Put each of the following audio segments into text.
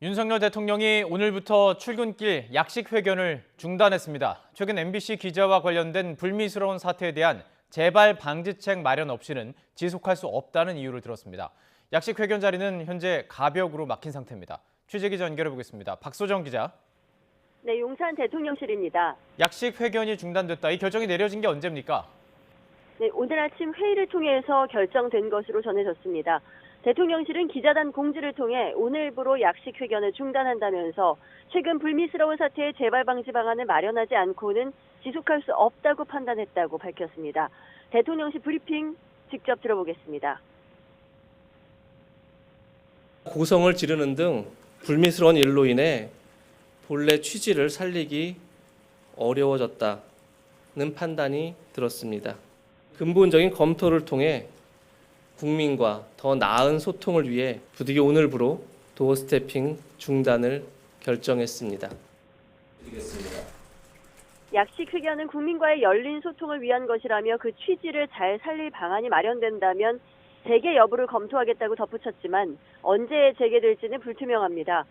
윤석열 대통령이 오늘부터 출근길 약식 회견을 중단했습니다. 최근 MBC 기자와 관련된 불미스러운 사태에 대한 재발 방지책 마련 없이는 지속할 수 없다는 이유를 들었습니다. 약식 회견 자리는 현재 가벽으로 막힌 상태입니다. 취재 기자 연결해 보겠습니다. 박소정 기자. 네, 용산 대통령실입니다. 약식 회견이 중단됐다. 이 결정이 내려진 게 언제입니까? 네, 오늘 아침 회의를 통해서 결정된 것으로 전해졌습니다. 대통령실은 기자단 공지를 통해 오늘부로 약식 회견을 중단한다면서 최근 불미스러운 사태의 재발 방지 방안을 마련하지 않고는 지속할 수 없다고 판단했다고 밝혔습니다. 대통령실 브리핑 직접 들어보겠습니다. 고성을 지르는 등 불미스러운 일로 인해 본래 취지를 살리기 어려워졌다는 판단이 들었습니다. 근본적인 검토를 통해 국민과 더 나은 소통을 위해 부득이 오늘부로 도어 스태핑 중단을 결정했습니다. 약식 회견은 국민과의 열린 소통을 위한 것이라며 그 취지를 잘 살릴 방안이 마련된다면 재개 여부를 검토하겠다고 덧붙였지만 언제 재개될지는 불투명합니다.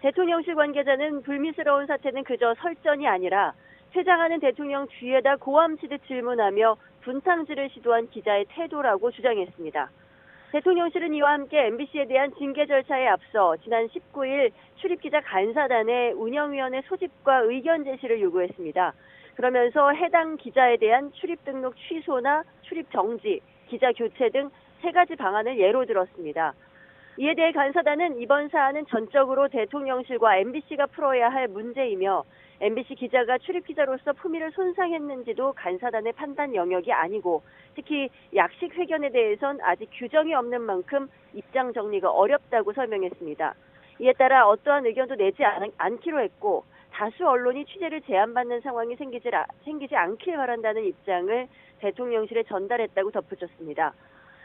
대통령실 관계자는 불미스러운 사태는 그저 설전이 아니라 퇴장하는 대통령 뒤에다 고함치듯 질문하며 분탕질을 시도한 기자의 태도라고 주장했습니다. 대통령실은 이와 함께 MBC에 대한 징계 절차에 앞서 지난 19일 출입기자 간사단의 운영위원회 소집과 의견 제시를 요구했습니다. 그러면서 해당 기자에 대한 출입 등록 취소나 출입 정지, 기자 교체 등 3가지 방안을 예로 들었습니다. 이에 대해 간사단은 이번 사안은 전적으로 대통령실과 MBC가 풀어야 할 문제이며 MBC 기자가 출입기자로서 품위를 손상했는지도 간사단의 판단 영역이 아니고 특히 약식 회견에 대해선 아직 규정이 없는 만큼 입장 정리가 어렵다고 설명했습니다. 이에 따라 어떠한 의견도 내지 않기로 했고 다수 언론이 취재를 제한받는 상황이 생기지 않길 바란다는 입장을 대통령실에 전달했다고 덧붙였습니다.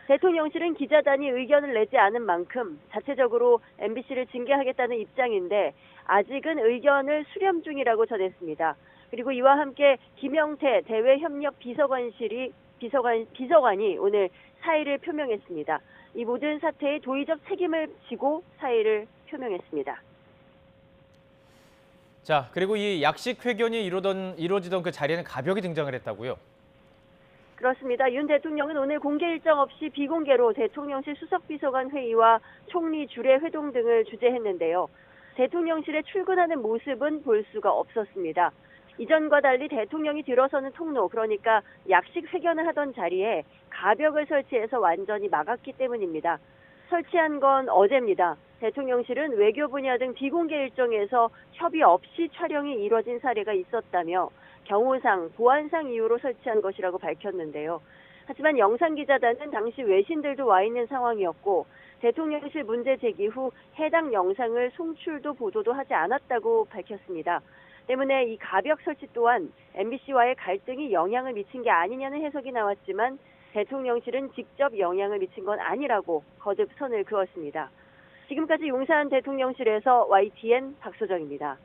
대통령실은 기자단이 의견을 내지 않은 만큼 자체적으로 MBC를 징계하겠다는 입장인데 아직은 의견을 수렴 중이라고 전했습니다. 그리고 이와 함께 김영태 대외협력 비서관이 오늘 사의를 표명했습니다. 이 모든 사태의 도의적 책임을 지고 사의를 표명했습니다. 자, 그리고 이 약식 회견이 이루어지던 그 자리에는 가벽이 등장을 했다고요? 그렇습니다. 윤 대통령은 오늘 공개 일정 없이 비공개로 대통령실 수석비서관 회의와 총리 주례 회동 등을 주재했는데요. 대통령실에 출근하는 모습은 볼 수가 없었습니다. 이전과 달리 대통령이 들어서는 통로, 그러니까 약식 회견을 하던 자리에 가벽을 설치해서 완전히 막았기 때문입니다. 설치한 건 어제입니다. 대통령실은 외교 분야 등 비공개 일정에서 협의 없이 촬영이 이뤄진 사례가 있었다며 경호상, 보안상 이유로 설치한 것이라고 밝혔는데요. 하지만 영상기자단은 당시 외신들도 와 있는 상황이었고 대통령실 문제 제기 후 해당 영상을 송출도 보도도 하지 않았다고 밝혔습니다. 때문에 이 가벽 설치 또한 MBC와의 갈등이 영향을 미친 게 아니냐는 해석이 나왔지만 대통령실은 직접 영향을 미친 건 아니라고 거듭 선을 그었습니다. 지금까지 용산 대통령실에서 YTN 박소정입니다.